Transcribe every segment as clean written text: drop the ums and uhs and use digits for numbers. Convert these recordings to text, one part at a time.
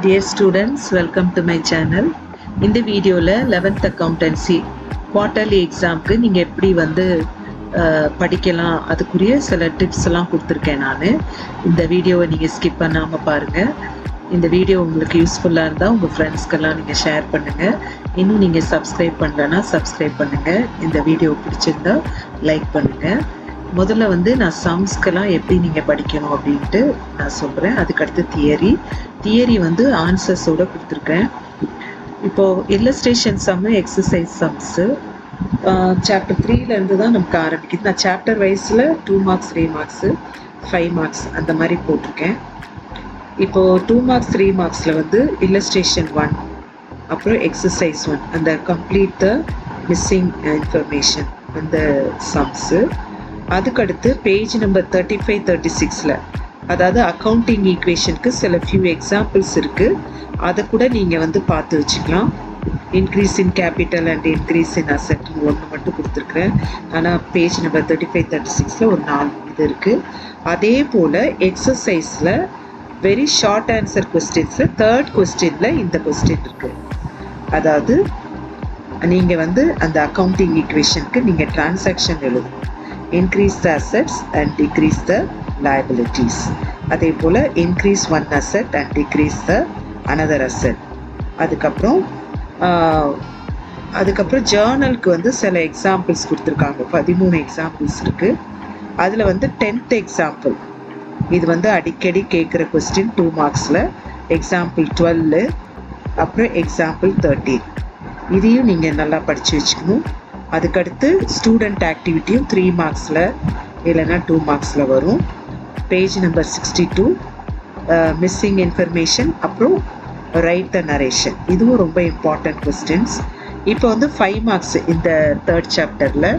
Dear students, welcome to my channel. இந்த வீடியோவில் 11th accountancy quarterly எக்ஸாம்க்கு நீங்கள் எப்படி படிக்கலாம் அதுக்குரிய சில டிப்ஸ்லாம் கொடுத்துருக்கேன் நான். இந்த வீடியோவை நீங்கள் ஸ்கிப் பண்ணாமல் பாருங்கள். இந்த வீடியோ உங்களுக்கு யூஸ்ஃபுல்லாக இருந்தால் உங்கள் ஃப்ரெண்ட்ஸ்க்கெல்லாம் நீங்கள் ஷேர் பண்ணுங்கள். இன்னும் நீங்கள் சப்ஸ்கிரைப் பண்ணலன்னா சப்ஸ்கிரைப் பண்ணுங்கள். இந்த வீடியோ பிடிச்சிருந்தால் லைக் பண்ணுங்கள். முதல்ல நான் சம்ஸ்க்கெல்லாம் எப்படி நீங்கள் படிக்கணும் அப்படின்ட்டு நான் சொல்கிறேன். அதுக்கடுத்து தியரி ஆன்சர்ஸோடு கொடுத்துருக்கேன். இப்போது இல்லஸ்ட்ரேஷன் சம்மு, எக்ஸசைஸ் சம்ஸு சாப்டர் 3லேருந்து தான் நமக்கு ஆரம்பிக்குது. நான் சாப்டர் வைஸில் 2 மார்க்ஸ் 3 மார்க்ஸு 5 மார்க்ஸ் அந்த மாதிரி போட்டிருக்கேன். இப்போது 2 மார்க்ஸ் 3 மார்க்ஸில் இல்லஸ்ட்ரேஷன் 1, அப்புறம் எக்ஸசைஸ் 1, அந்த கம்ப்ளீட் த மிஸ்ஸிங் இன்ஃபர்மேஷன் அந்த சம்ஸு. அதுக்கடுத்து பேஜ் நம்பர் 35 36ல் அதாவது அக்கௌண்டிங் ஈக்குவேஷனுக்கு சில ஃபியூ எக்ஸாம்பிள்ஸ் இருக்குது. அதை கூட நீங்கள் பார்த்து வச்சுக்கலாம். Increase in capital and increase in asset ஒன்று மட்டும் கொடுத்துருக்குறேன். ஆனால் பேஜ் நம்பர் 35 36ல் ஒரு 4 இது இருக்குது. அதே போல் எக்ஸசைஸில் வெரி ஷார்ட் ஆன்சர் கொஸ்டின்ஸில் 3rd கொஸ்டினில் இந்த கொஸ்டின் இருக்குது. அதாவது நீங்கள் அந்த அக்கௌண்டிங் ஈக்குவேஷனுக்கு நீங்கள் டிரான்சாக்ஷன் எழுதணும். increase the assets and decrease the liabilities. அதே போல் increase one asset and decrease the another asset. அதுக்கப்புறம் ஜேர்னலுக்கு சில எக்ஸாம்பிள்ஸ் கொடுத்துருக்காங்க. 13 எக்ஸாம்பிள்ஸ் இருக்குது. அதில் 10th எக்ஸாம்பிள் இது அடிக்கடி கேட்குற கொஸ்டின் 2 மார்க்ஸில். எக்ஸாம்பிள் 12, அப்புறம் எக்ஸாம்பிள் 13. இதையும் நீங்கள் நல்லா படித்து வச்சுக்கணும். அதுக்கடுத்து ஸ்டூடெண்ட் ஆக்டிவிட்டியும் 3 மார்க்ஸில் இல்லைன்னா 2 மார்க்ஸில் வரும். பேஜ் நம்பர் 62 மிஸ்ஸிங் இன்ஃபர்மேஷன், அப்புறம் ரைட் த நரேஷன். இதுவும் ரொம்ப இம்பார்ட்டன்ட் கொஸ்டின்ஸ். இப்போ 5 மார்க்ஸ் இந்த 3rd சாப்டரில்.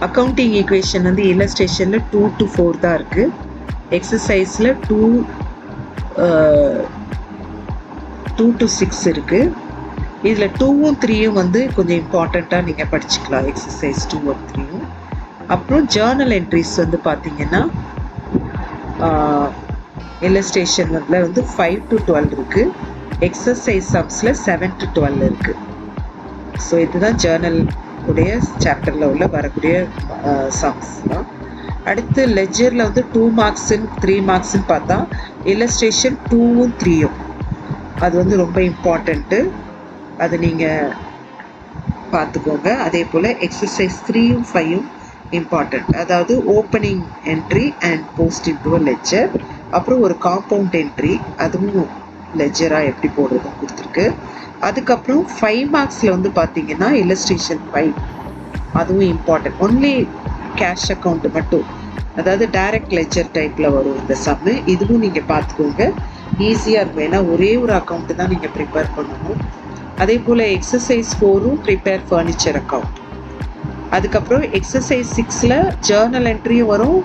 அக்கௌண்டிங் ஈக்குவேஷன் இல்லஸ்ட்ரேஷனில் 2 to 4 தான் இருக்குது. எக்ஸசைஸில் 2 to 6 இருக்குது. இதில் 2ம் 3யும் கொஞ்சம் இம்பார்ட்டண்ட்டாக நீங்கள் படிச்சுக்கலாம். Exercise 2 and 3யும். அப்புறம் ஜேர்னல் என்ட்ரிஸ் பார்த்தீங்கன்னா இல்லஸ்ட்ரேஷன் 5 to 12 இருக்குது. எக்ஸசைஸ் சம்ஸில் 7 to 12 இருக்குது. ஸோ இதுதான் ஜேர்னல் உடைய சாப்டரில் உள்ள வரக்கூடிய சம்ஸ் தான். அடுத்து லெஜரில் 2 மார்க்ஸுன்னு 3 மார்க்ஸுன்னு பார்த்தா இல்லஸ்ட்ரேஷன் 2ம் 3யும் அது ரொம்ப இம்பார்ட்டண்ட்டு. அது நீங்கள் பார்த்துக்கோங்க. அதே போல் எக்ஸசைஸ் 3யும் 5யும் இம்பார்ட்டண்ட். அதாவது opening entry and post into a ledger, அப்புறம் ஒரு காம்பவுண்ட் என்ட்ரி அதுவும் லெஜராக எப்படி போடுறதுன்னு கொடுத்துருக்கு. அதுக்கப்புறம் 5 மார்க்ஸில் பார்த்தீங்கன்னா இல்லஸ்ட்ரேஷன் 5 அதுவும் இம்பார்ட்டன்ட். ஒன்லி கேஷ் அக்கௌண்ட் மட்டும், அதாவது டைரக்ட் லெஜர் டைப்பில் வரும் இந்த சம்மு. இதுவும் நீங்கள் பார்த்துக்கோங்க. ஈஸியாக இருக்கும். ஏன்னா ஒரே ஒரு அக்கௌண்ட்டு தான் நீங்கள் ப்ரிப்பேர் பண்ணணும். அதே போல் எக்ஸசைஸ் 4ம் ப்ரிப்பேர் ஃபர்னிச்சர் அக்கௌண்ட். அதுக்கப்புறம் எக்ஸசைஸ் 6ல் ஜேர்னல் என்ட்ரியும் வரும்,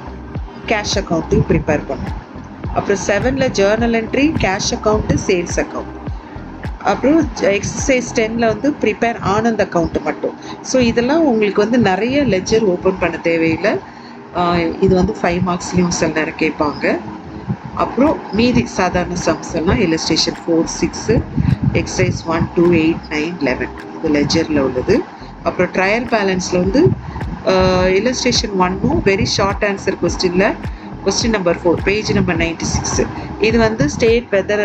கேஷ் அக்கௌண்ட்டையும் ப்ரிப்பேர் பண்ணணும். அப்புறம் 7ல் journal entry, cash account, sales account. அப்புறம் எக்ஸசைஸ் 10ல் ப்ரிப்பேர் ஆனந்த் அக்கௌண்ட்டு மட்டும். ஸோ இதெல்லாம் உங்களுக்கு நிறைய லெஜர் ஓப்பன் பண்ண தேவையில்லை. இது 5 மார்க்ஸ்லேயும் சில நேரம் கேட்பாங்க. அப்புறம் மீதி சாதாரண சம்ஸ் எல்லாம் இல்லஸ்ட்ரேஷன் 4 6, எக்ஸசைஸ் 1 2 8 9 11 இது லெஜரில் உள்ளது. அப்புறம் ட்ரையல் பேலன்ஸில் இல்லஸ்ட்ரேஷன் 1ம் very short answer question number 4 page number 96. இது state whether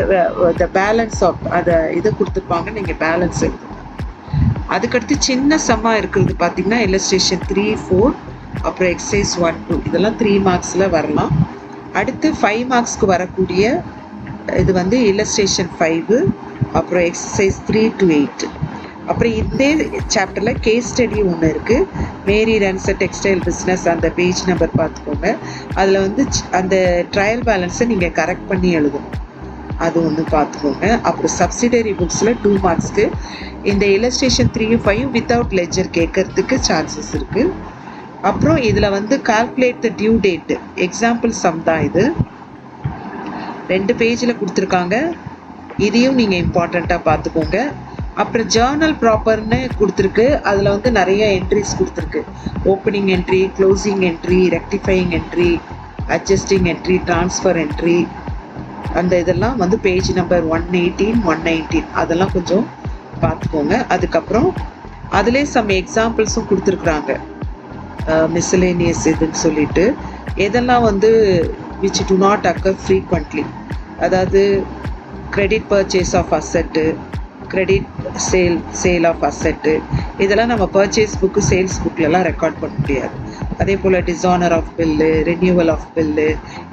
the balance of அதை இதை கொடுத்துருப்பாங்க. நீங்கள் பேலன்ஸ் எழுதணும். அதுக்கடுத்து சின்ன சம்மாக இருக்கிறது பார்த்தீங்கன்னா இல்லஸ்ட்ரேஷன் 3 4, அப்புறம் எக்ஸசைஸ் 1 2 இதெல்லாம் 3 மார்க்ஸில் வரலாம். அடுத்து 5 மார்க்ஸ்க்கு வரக்கூடிய இது இல்லஸ்ட்ரேஷன் 5, அப்புறம் எக்ஸசைஸ் 3 to 8. அப்புறம் இதே சாப்டரில் கேஸ் ஸ்டடி ஒன்று இருக்குது. மேரி ரன்ஸ் அ டெக்ஸ்டைல் பிஸ்னஸ். அந்த பேஜ் நம்பர் பார்த்துக்கோங்க. அதில் அந்த ட்ரையல் பேலன்ஸை நீங்கள் கரெக்ட் பண்ணி எழுதணும். அது ஒன்று பார்த்துக்கோங்க. அப்புறம் சப்சிடரி புக்ஸில் 2 மார்க்ஸ்க்கு இந்த இல்லஸ்ட்ரேஷன் 3யும் 5யும் வித்தவுட் லெஜர் கேட்கறதுக்கு சான்சஸ் இருக்குது. அப்புறம் இதில் calculate the due date example sum தான். இது 2 பேஜில் கொடுத்துருக்காங்க. இதையும் நீங்கள் இம்பார்ட்டண்ட்டாக பார்த்துக்கோங்க. அப்புறம் ஜேர்னல் ப்ராப்பர்னு கொடுத்துருக்கு. அதில் நிறைய என்ட்ரிஸ் கொடுத்துருக்கு. Opening entry, closing entry, rectifying entry, adjusting entry, transfer entry, அந்த இதெல்லாம் வந்து பேஜ் நம்பர் 118 119 அதெல்லாம் கொஞ்சம் பார்த்துக்கோங்க. அதுக்கப்புறம் அதிலே சம் எக்ஸாம்பிள்ஸும் கொடுத்துருக்குறாங்க, மிஸ்சலேனியஸ் இதுன்னு சொல்லிட்டு எதெல்லாம் வந்து which do not occur frequently, அதாவது credit purchase of asset, credit sale of asset, இதெல்லாம் நம்ம பர்ச்சேஸ் புக்கு சேல்ஸ் புக்கிலலாம் ரெக்கார்ட் பண்ண முடியாது. அதே போல் dishonour of bill, renewal of bill,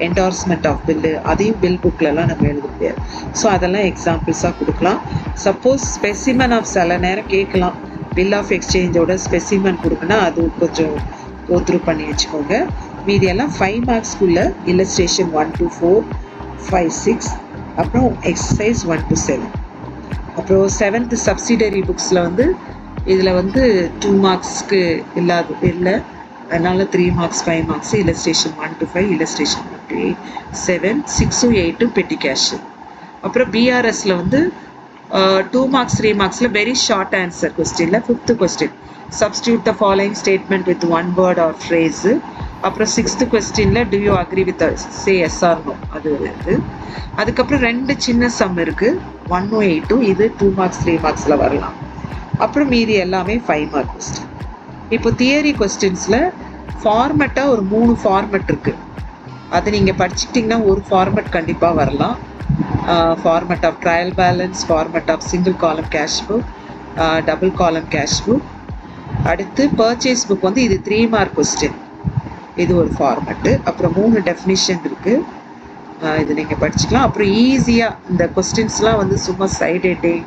endorsement of bill, அதையும் பில் புக்கிலலாம் நம்ம எழுத முடியாது. ஸோ அதெல்லாம் எக்ஸாம்பிள்ஸாக கொடுக்கலாம். சப்போஸ் ஸ்பெசிமன் ஆஃப் சில நேரம் கேட்கலாம், பில் ஆஃப் எக்ஸ்சேஞ்சோட ஸ்பெசிமன் கொடுக்குன்னா அது கொஞ்சம் கோத்ரூ பண்ணி வச்சுக்கோங்க. மீதியெல்லாம் 5 மார்க்ஸ்க்குள்ள இல்லஸ்ட்ரேஷன் 1 to 4, 5, 6, அப்புறம் எக்ஸசைஸ் 1 to 7. அப்புறம் 7th சப்சிடரி புக்ஸில் வந்து இதில் வந்து 2 மார்க்ஸ்க்கு இல்லை, அதனால் 3 marks 5 marks, illustration 1 to 5, illustration 1 to 8, 7, 6, 8 பெட்டி கேஷ். அப்புறம் பிஆர்எஸில் வந்து 2 மார்க்ஸ் 3 மார்க்ஸில் வெரி ஷார்ட் ஆன்சர் கொஸ்டினில் 5th question substitute the following statement with one word or phrase. அப்புறம் 6th கொஸ்டினில் do you agree with us, say yes or no, அது வருது. அதுக்கப்புறம் 2 சின்ன சம் இருக்குது, 1 8, இது 2 மார்க்ஸ் 3 மார்க்ஸில் வரலாம். அப்புறம் மீதி எல்லாமே 5 மார்க் கொஸ்டின். இப்போ தியரி கொஸ்டின்ஸில் ஃபார்மெட்டாக ஒரு 3 ஃபார்மெட் இருக்குது, அது நீங்கள் படிச்சுக்கிட்டிங்கன்னா ஒரு ஃபார்மெட் கண்டிப்பாக வரலாம். Format of trial balance, format of single column cash book, double column cash book. அடுத்து பர்ச்சேஸ் புக் வந்து இது 3 மார்க் கொஸ்டின், இது ஒரு ஃபார்மெட்டு. அப்புறம் 3 டெஃபினிஷன் இருக்குது, இது நீங்கள் படிச்சுக்கலாம். அப்புறம் ஈஸியாக இந்த கொஸ்டின்ஸ்லாம் வந்து சும்மா side heading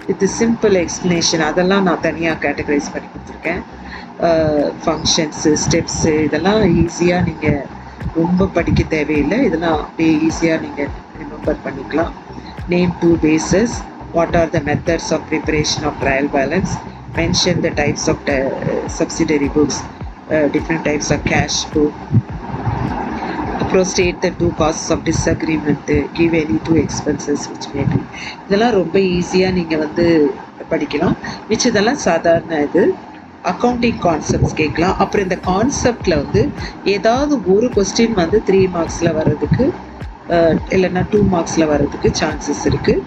with simple explanation அதெல்லாம் நான் தனியாக கேட்டகரைஸ் பண்ணி கொடுத்துருக்கேன். ஃபங்க்ஷன்ஸு, ஸ்டெப்ஸு, இதெல்லாம் ஈஸியாக நீங்கள் ரொம்ப படிக்க தேவையில்லை, இதெல்லாம் அப்படியே ஈஸியாக நீங்கள் ரிமெம்பர் பண்ணிக்கலாம். Name 2 bases, what are the methods of preparation of trial balance, mention the types of subsidiary books, different types of cash book, state the 2 causes of disagreement, give any 2 expenses which may be. இதெல்லாம் ரொம்ப ஈஸியாக நீங்கள் வந்து படிக்கலாம். இதெல்லாம் சாதாரண இது. Accounting concepts கேட்கலாம். அப்புறம் இந்த கான்செப்டில் வந்து ஏதாவது ஒரு கொஸ்டின் வந்து 3 மார்க்ஸில் வர்றதுக்கு இல்லைன்னா 2 மார்க்ஸில் வர்றதுக்கு சான்சஸ் இருக்குது.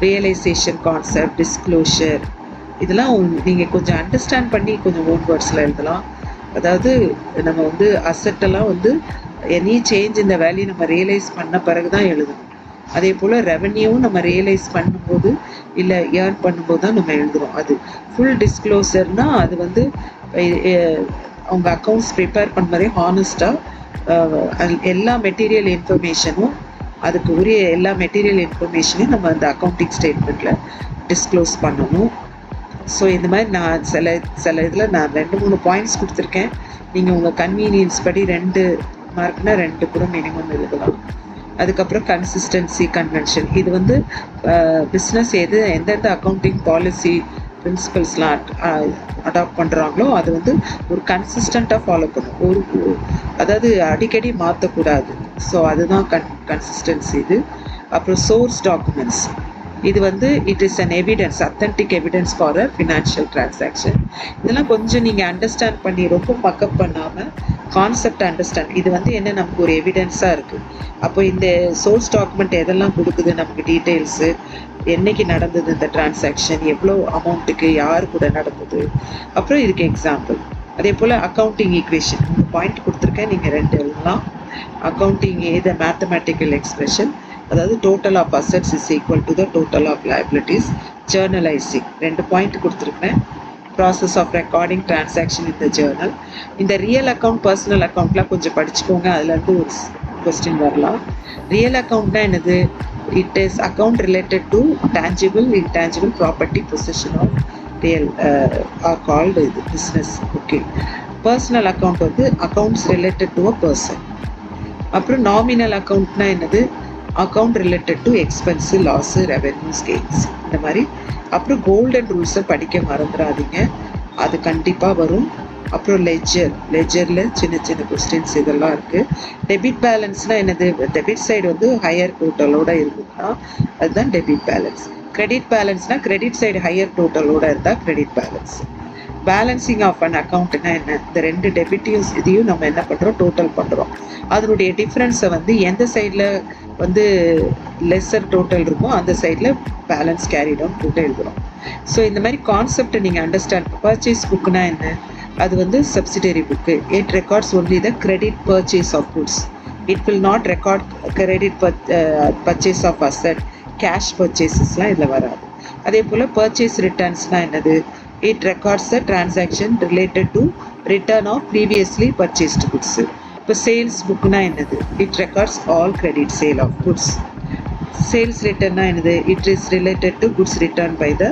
ரியலைசேஷன் கான்செப்ட், டிஸ்க்ளோஷர், இதெல்லாம் நீங்கள் கொஞ்சம் அண்டர்ஸ்டாண்ட் பண்ணி கொஞ்சம் ஓன் வேர்ட்ஸில் எழுதலாம். அதாவது நம்ம வந்து அசட்டெல்லாம் வந்து எனி சேஞ்ச் இந்த வேல்யூ நம்ம ரியலைஸ் பண்ண பிறகு தான் எழுதணும். அதே போல் ரெவன்யூவும் நம்ம ரியலைஸ் பண்ணும்போது இல்லை ஏர்ன் பண்ணும்போது தான் நம்ம எழுதுகிறோம். அது ஃபுல் டிஸ்க்ளோசர்னால் அது வந்து அவங்க அக்கௌண்ட்ஸ் ப்ரிப்பேர் பண்ணுறதே ஹானஸ்ட்டாக எல்லா மெட்டீரியல் இன்ஃபர்மேஷனும் அதுக்கு உரிய எல்லா மெட்டீரியல் இன்ஃபர்மேஷனையும் நம்ம அந்த அக்கௌண்டிங் ஸ்டேட்மெண்ட்டில் டிஸ்க்ளோஸ் பண்ணணும். ஸோ இந்த மாதிரி நான் சில இதில் நான் 2-3 பாயிண்ட்ஸ் கொடுத்துருக்கேன். நீங்கள் உங்கள் கன்வீனியன்ஸ் படி 2 மார்க்னா 2 கூட மினிமம் எழுதலாம். அதுக்கப்புறம் கன்சிஸ்டன்சி கன்வென்ஷன், இது வந்து பிஸ்னஸ் எந்தெந்த அக்கௌண்டிங் பாலிசி பிரின்சிபல்ஸ்லாம் அடாப்ட் பண்ணுறாங்களோ அது வந்து ஒரு கன்சிஸ்டண்ட்டாக ஃபாலோ பண்ணும், அதாவது அடிக்கடி மாற்றக்கூடாது. ஸோ அதுதான் கன்சிஸ்டன்சி இது. அப்புறம் சோர்ஸ் டாக்குமெண்ட்ஸ், இது வந்து it is an evidence, authentic evidence for a financial transaction. இதெல்லாம் கொஞ்சம் நீங்கள் அண்டர்ஸ்டாண்ட் பண்ணி ரொம்ப மக்கப் பண்ணாமல் கான்செப்ட் அண்டர்ஸ்டாண்ட், இது வந்து என்ன நமக்கு ஒரு எவிடன்ஸாக இருக்குது. அப்போ இந்த சோர்ஸ் டாக்குமெண்ட் எதெல்லாம் கொடுக்குது நமக்கு டீட்டெயில்ஸு, என்னைக்கு நடந்தது இந்த டிரான்சாக்ஷன், எவ்வளோ அமௌண்ட்டுக்கு, யார் கூட நடந்தது, அப்புறம் இதுக்கு எக்ஸாம்பிள். அதே போல் அக்கௌண்டிங் ஈக்குவேஷன் பாயிண்ட் கொடுத்துருக்கேன், நீங்கள் 2 எழுதலாம். அக்கௌண்டிங் ஏத மேத்தமேட்டிக்கல் எக்ஸ்பிரஷன், அதாவது total of assets is equal to the total of liabilities. Journalising 2 point கொடுத்துருக்கேன். Process of recording transaction in the journal. இந்த ரியல் அக்கௌண்ட் பர்சனல் அக்கௌண்ட்லாம் கொஞ்சம் படிச்சுக்கோங்க, அதுலேருந்து ஒரு கொஸ்டின் வரலாம். ரியல் அக்கௌண்ட்னா என்னது? It is account related to tangible intangible property position of real or called இது பிஸ்னஸ். ஓகே. பர்சனல் அக்கௌண்ட் வந்து accounts related to a person. அப்புறம் நாமினல் அக்கௌண்ட்னா என்னது? Account related to expense, loss, revenues, gains, இந்த மாதிரி. அப்புறம் கோல்டன் ரூல்ஸை படிக்க மறந்துடாதீங்க, அது கண்டிப்பாக வரும். அப்புறம் லெஜரில் சின்ன சின்ன கொஸ்டின்ஸ் இதெல்லாம் இருக்குது. டெபிட் பேலன்ஸ்னால் என்னது? டெபிட் சைடு வந்து ஹையர் டோட்டலோடு இருந்ததுன்னா அதுதான் டெபிட் பேலன்ஸ். கிரெடிட் பேலன்ஸ்னால் கிரெடிட் சைடு ஹையர் டோட்டலோடு இருந்தால் credit balance. Balancing of an அக்கௌண்ட்னா என்ன? இந்த 2 டெபிட்டையும் இதையும் நம்ம என்ன பண்ணுறோம்? டோட்டல் பண்ணுறோம். அதனுடைய டிஃப்ரென்ஸை வந்து எந்த சைடில் வந்து லெஸ்ஸர் டோட்டல் இருக்கும், அந்த சைடில் பேலன்ஸ் கேரி டவுன் போட்டு எழுதுகிறோம். ஸோ இந்த மாதிரி கான்செப்டை நீங்கள் அண்டர்ஸ்டாண்ட். பர்ச்சேஸ் புக்குனா என்ன? அது வந்து subsidiary book. It records only the credit purchase of goods. It will not record credit purchase of asset, cash பர்ச்சேசஸ்லாம் இதில் வராது. அதே போல் பர்ச்சேஸ் ரிட்டர்ன்ஸ்னால் என்னது? It records the transaction related to return of previously purchased goods. இப்போ sales புக்குனா என்னது? It records all credit sale of goods. Sales ரிட்டர்னா என்னது? It is related to goods return by the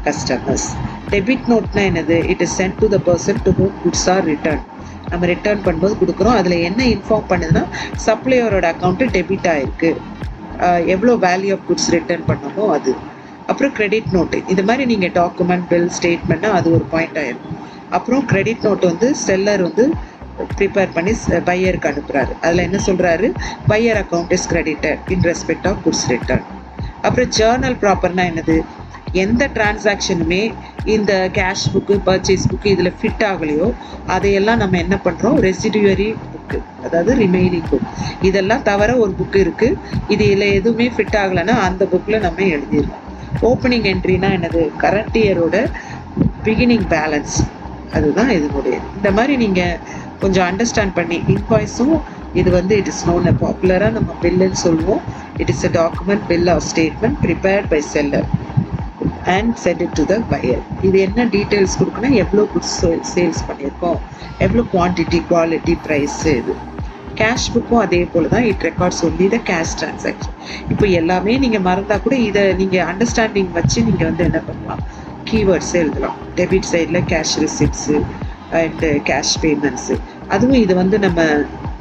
customers. Debit நோட்னா என்னது? It is sent to the person to whom goods are return. நம்ம return பண்ணும்போது கொடுக்குறோம். அதில் என்ன இன்ஃபார்ம் பண்ணுதுன்னா சப்ளையரோட அக்கௌண்ட்டு டெபிட் ஆகிருக்கு, எவ்வளோ வேல்யூ ஆஃப் குட்ஸ் ரிட்டர்ன் பண்ணமோ அது. அப்புறம் கிரெடிட் நோட்டு. இது மாதிரி நீங்கள் டாக்குமெண்ட், பில், ஸ்டேட்மெண்ட்னா அது ஒரு பாயிண்ட் ஆகிருக்கும். அப்புறம் கிரெடிட் நோட்டு வந்து செல்லர் வந்து ப்ரிப்பேர் பண்ணி பையருக்கு அனுப்புகிறாரு. அதில் என்ன சொல்கிறாரு? Buyer account is credited in respect of goods return. அப்புறம் ஜேர்னல் ப்ராப்பர்னா என்னது? எந்த டிரான்சாக்ஷனுமே இந்த கேஷ் புக்கு, பர்ச்சேஸ் புக்கு இதில் ஃபிட் ஆகலையோ அதையெல்லாம் நம்ம என்ன பண்ணுறோம்? ரெசிடியூரி புக்கு, அதாவது ரிமைனிங் புக். இதெல்லாம் தவிர ஒரு புக்கு இருக்குது, இது இதில் எதுவுமே ஃபிட் ஆகலைன்னா அந்த புக்கில் நம்ம எழுதிடலாம். ஓப்பனிங் என்ட்ரினா என்னது? கரண்ட் இயரோட பிகினிங் பேலன்ஸ், அதுதான் இதனுடைய. இந்த மாதிரி நீங்கள் கொஞ்சம் அண்டர்ஸ்டாண்ட் பண்ணி இன்வாய்ஸும் இது வந்து இட் இஸ் நோன் பாப்புலராக நம்ம பில்லுன்னு சொல்லுவோம். It is a document, bill or statement prepared by seller and send it to the buyer. இது என்ன டீட்டெயில்ஸ் கொடுக்கணும்? எவ்வளோ குட்ஸ் சேல்ஸ் பண்ணியிருக்கோம், எவ்வளோ குவான்டிட்டி, குவாலிட்டி, ப்ரைஸ். இது கேஷ் புக்கும் அதே போல் தான். It records only the cash transaction. இப்போ எல்லாமே நீங்கள் மறந்தால் கூட இதை நீங்கள் அண்டர்ஸ்டாண்டிங் வச்சு நீங்கள் வந்து என்ன பண்ணலாம்? கீவேர்ட்ஸ் எழுதலாம். டெபிட் சைடில் cash receipts and cash payments. அதுவும் இது வந்து நம்ம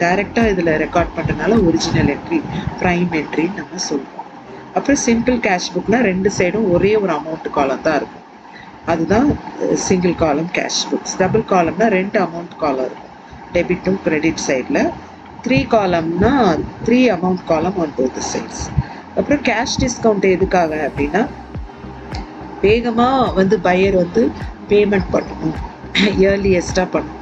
டைரெக்டாக இதில் ரெக்கார்ட் பண்ணுறதுனால ஒரிஜினல் என்ட்ரி, ப்ரைம் என்ட்ரின்னு நம்ம சொல்லுவோம். அப்புறம் சிம்பிள் கேஷ் புக்னா ரெண்டு சைடும் ஒரே ஒரு அமௌண்ட் காலம் தான் இருக்கும், அதுதான் single column cash books. Double காலம்னா ரெண்டு அமௌண்ட் காலம் இருக்கும், டெபிட்டும் கிரெடிட் சைடில். 3 காலம்னா 3 அமௌண்ட் காலம் ஆன் போத் சைட்ஸ். அப்புறம் கேஷ் டிஸ்கவுண்ட் எதுக்காக அப்படின்னா வேகமாக வந்து பையர் வந்து பேமெண்ட் பண்ணணும், இயர்லியஸ்ட்டாக பண்ணணும்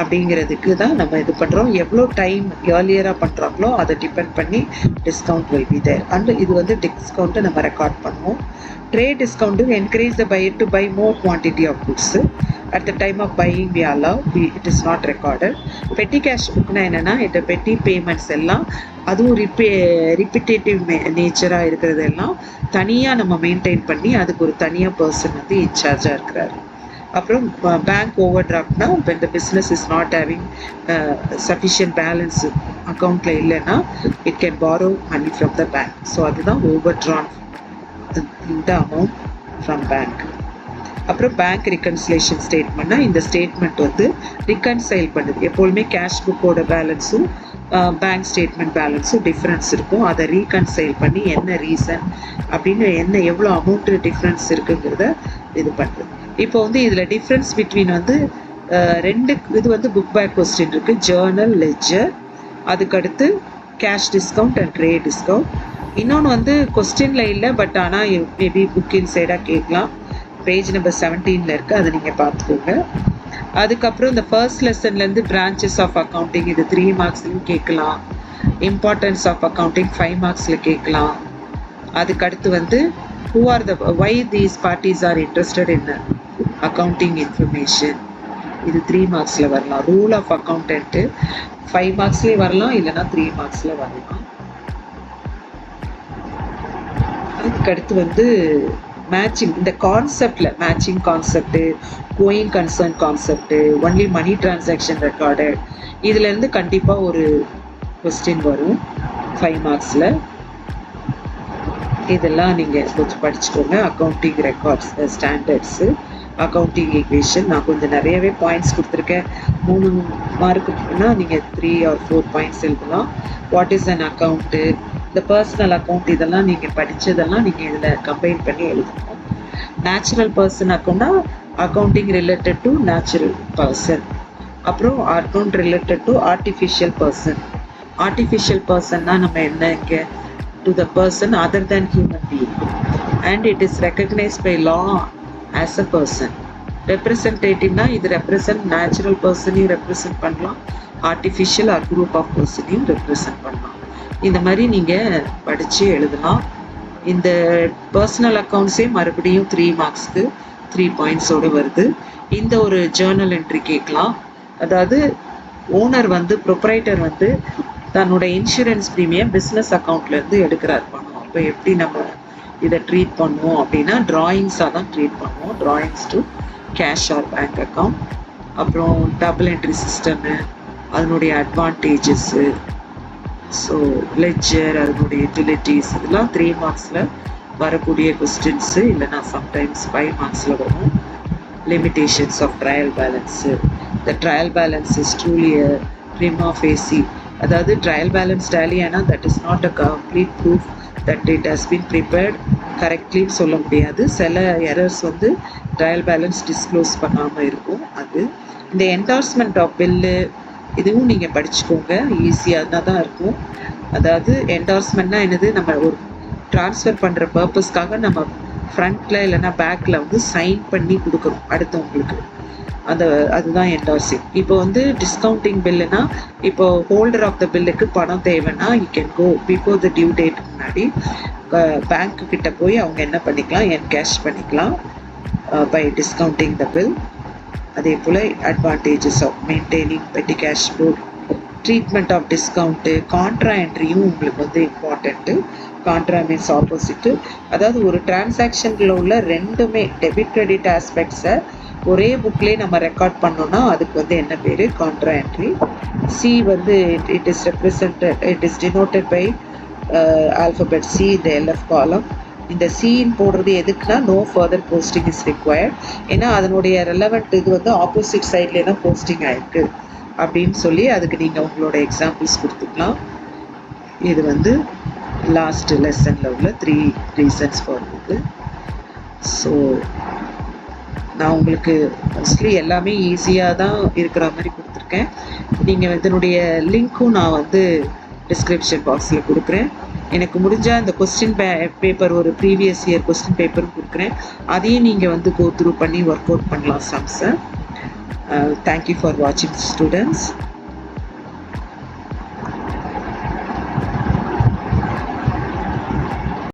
அப்படிங்கிறதுக்கு தான் நம்ம இது பண்ணுறோம். எவ்வளோ டைம் ஏர்லியராக பண்ணுறாங்களோ அதை டிபெண்ட் பண்ணி discount will be there. And இது வந்து டிஸ்கவுண்ட்டை நம்ம ரெக்கார்ட் பண்ணுவோம். Trade discount encourage the buyer to buy more quantity of goods. At the time of buying we allow, it is not recorded. Petty cash புக்னா என்னென்னா இந்த பெட்டி பேமெண்ட்ஸ் எல்லாம் அதுவும் ரிப்பிட்டேட்டிவ் நேச்சராக இருக்கிறதெல்லாம் தனியாக நம்ம மெயின்டைன் பண்ணி அதுக்கு ஒரு தனியாக பர்சன் வந்து இன்சார்ஜாக இருக்கிறாரு. அப்புறம் பேங்க் ஓவர் டிராஃப்ட்னா when the business is not having sufficient balance அக்கௌண்ட்டில் இல்லைன்னா it can borrow money from the bank. So அதுதான் ஓவர் ட்ரான் இந்த அமௌண்ட் ஃப்ரம் பேங்க். அப்புறம் பேங்க் ரிகன்சிலேஷன் ஸ்டேட்மெண்ட்னா இந்த ஸ்டேட்மெண்ட் வந்து ரிகன்சைல் பண்ணுது. எப்போதுமே கேஷ் புக்கோட பேலன்ஸும் பேங்க் ஸ்டேட்மெண்ட் பேலன்ஸும் டிஃப்ரென்ஸ் இருக்கும். அதை ரீகன்சைல் பண்ணி என்ன ரீசன் அப்படின்னு எவ்வளோ அமௌண்ட்டு டிஃப்ரென்ஸ் இருக்குங்கிறத இது பண்ணுறது. இப்போ வந்து இதில் டிஃப்ரென்ஸ் பிட்வீன் வந்து ரெண்டு இது வந்து புக் பேக் கொஸ்டின் இருக்குது, ஜேர்னல், லெட்ஜர், அதுக்கடுத்து cash discount and trade discount. இன்னொன்று வந்து கொஸ்டினில் இல்லை, பட் ஆனால் மேபி புக் இன்சைடாக கேட்கலாம். பேஜ் நம்பர் 17 இருக்குது, அதை நீங்கள் பார்த்துக்கோங்க. அதுக்கப்புறம் இந்த ஃபர்ஸ்ட் லெசன்லேருந்து பிரான்ச்சஸ் ஆஃப் அக்கௌண்டிங், இது 3 மார்க்ஸ்லையும் கேட்கலாம். இம்பார்ட்டன்ஸ் ஆஃப் அக்கௌண்டிங் 5 மார்க்ஸில் கேட்கலாம். அதுக்கடுத்து வந்து who are the why these parties are interested in accounting information, இது 3 மார்க்ஸில் வரலாம். ரூல் ஆஃப் அக்கௌண்டன்ட்டு 5 மார்க்ஸ்லேயே வரலாம், இல்லைனா 3 மார்க்ஸில் வரலாம். அதுக்கடுத்து வந்து மேட்சிங், இந்த கான்செப்டில் matching concept, going concern concept, only money transaction recorded, இதுலேருந்து கண்டிப்பாக ஒரு கொஸ்டின் வரும் 5 மார்க்ஸில். இதெல்லாம் நீங்கள் கொஞ்சம் படிச்சுக்கோங்க. Accounting records, standards, accounting equation. நான் கொஞ்சம் நிறையவே பாயிண்ட்ஸ் கொடுத்துருக்கேன். 3 மார்க்குன்னா நீங்கள் 3 or 4 பாயிண்ட்ஸ் எழுதலாம். வாட் இஸ் அன் அக்கௌண்ட்டு, இந்த பர்சனல் அக்கௌண்ட், இதெல்லாம் நீங்கள் படித்ததெல்லாம் நீங்கள் இதில் கம்பைன் பண்ணி எழுதணும். நேச்சுரல் பர்சன் அக்கௌண்ட்னா accounting related to natural person. அப்புறம் account related to artificial person. Artificial பர்சன்னா நம்ம என்ன இங்கே to the person other than human being, and it is recognized by law as a person. Representative na இது represent natural person represent பண்ணலாம், artificial or group of person represent பண்ணலாம். இந்த மாதிரி நீங்கள் படித்து எழுதலாம். இந்த பர்சனல் அக்கௌண்ட்ஸே மறுபடியும் 3 மார்க்ஸ்க்கு 3 பாயிண்ட்ஸோடு வருது. இந்த ஒரு ஜேர்னல் என்ட்ரி கேட்கலாம். அதாவது ஓனர் வந்து ப்ரொப்ரைட்டர் வந்து தன்னோட இன்சூரன்ஸ் ப்ரீமியம் பிஸ்னஸ் அக்கௌண்ட்லேருந்து எடுக்கிறார் பணம். அப்போ எப்படி நம்ம இதை ட்ரீட் பண்ணுவோம் அப்படின்னா ட்ராயிங்ஸாக தான் ட்ரீட் பண்ணுவோம். Drawings to cash R bank account. அப்புறம் டபுள் என்ட்ரி சிஸ்டமு, அதனுடைய அட்வான்டேஜஸ்ஸு, ஸோ லெட்ஜர், அதனுடைய யூட்டிலிட்டிஸ், இதெல்லாம் 3 மார்க்ஸில் வரக்கூடிய கொஸ்டின்ஸு. இல்லைனா சம்டைம்ஸ் 5 மார்க்ஸில் வரும். Limitations of trial balance. The trial balance is truly a prima facie. அதாவது ட்ரையல் பேலன்ஸ் டேலி ஆனால் that is not a complete proof that it has been prepared கரெக்ட்லின்னு சொல்ல முடியாது. சில எரர்ஸ் வந்து ட்ரையல் பேலன்ஸ் டிஸ்க்ளோஸ் பண்ணாமல் இருக்கும். அது இந்த என்டார்ஸ்மெண்ட் ஆஃப் பில்லு இதுவும் நீங்கள் படிச்சுக்கோங்க. ஈஸியாக தான் இருக்கும். அதாவது என்டார்ஸ்மெண்ட்னா என்னது, நம்ம ஒரு ட்ரான்ஸ்ஃபர் பண்ணுற பர்பஸ்க்காக நம்ம ஃப்ரண்ட்டில் இல்லைனா பேக்கில் வந்து சைன் பண்ணி கொடுக்குறோம் அடுத்தவங்களுக்கு. அதுதான் என்டார்சிங். இப்போ வந்து டிஸ்கவுண்டிங் பில்லுனா, இப்போ ஹோல்டர் ஆஃப் த பில்லுக்கு பணம் தேவைன்னா you can go before the due date முன்னாடி பேங்க்கு கிட்ட போய் அவங்க என்ன பண்ணிக்கலாம், என்கேஷ் பண்ணிக்கலாம் பை டிஸ்கவுண்டிங் த பில். அதே போல் advantages of maintaining petty cash flow, treatment of discount, contra என்ட்ரியும் உங்களுக்கு வந்து இம்பார்ட்டண்ட்டு. Contra means opposite. அதாவது ஒரு டிரான்சாக்ஷனில் உள்ள ரெண்டுமே டெபிட் கிரெடிட் ஆஸ்பெக்ட்ஸை ஒரே புக்லேயே நம்ம ரெக்கார்ட் பண்ணோன்னா அதுக்கு வந்து என்ன பேர், கான்ட்ரா என்ட்ரி. சி வந்து it is denoted by alphabet C இந்த எல்எஃப் காலம். இந்த சின்னு போடுறது எதுக்குன்னா no further posting is required. ஏன்னா அதனுடைய ரெலவெண்ட் இது வந்து ஆப்போசிட் சைட்லேயே தான் போஸ்டிங் ஆயிருக்கு அப்படின்னு சொல்லி அதுக்கு நீங்கள் உங்களோட எக்ஸாம்பிள்ஸ் கொடுத்துக்கலாம். இது வந்து லாஸ்ட் லெசனில் உள்ள 3 ரீசன்ஸ் ஃபார் இது. ஸோ நான் உங்களுக்கு மோஸ்ட்லி எல்லாமே ஈஸியாக தான் இருக்கிற மாதிரி கொடுத்துருக்கேன். நீங்கள் இதனுடைய லிங்க்கும் நான் வந்து டிஸ்கிரிப்ஷன் பாக்ஸில் கொடுக்குறேன். எனக்கு முடிஞ்சால் இந்த கொஸ்டின் பேப்பர் ஒரு ப்ரீவியஸ் இயர் கொஸ்டின் பேப்பரும் கொடுக்குறேன். அதையும் நீங்கள் வந்து கோ த்ரூ பண்ணி ஒர்க் அவுட் பண்ணலாம் சம்ஸை. தேங்க்யூ ஃபார் வாட்சிங் ஸ்டூடெண்ட்ஸ்.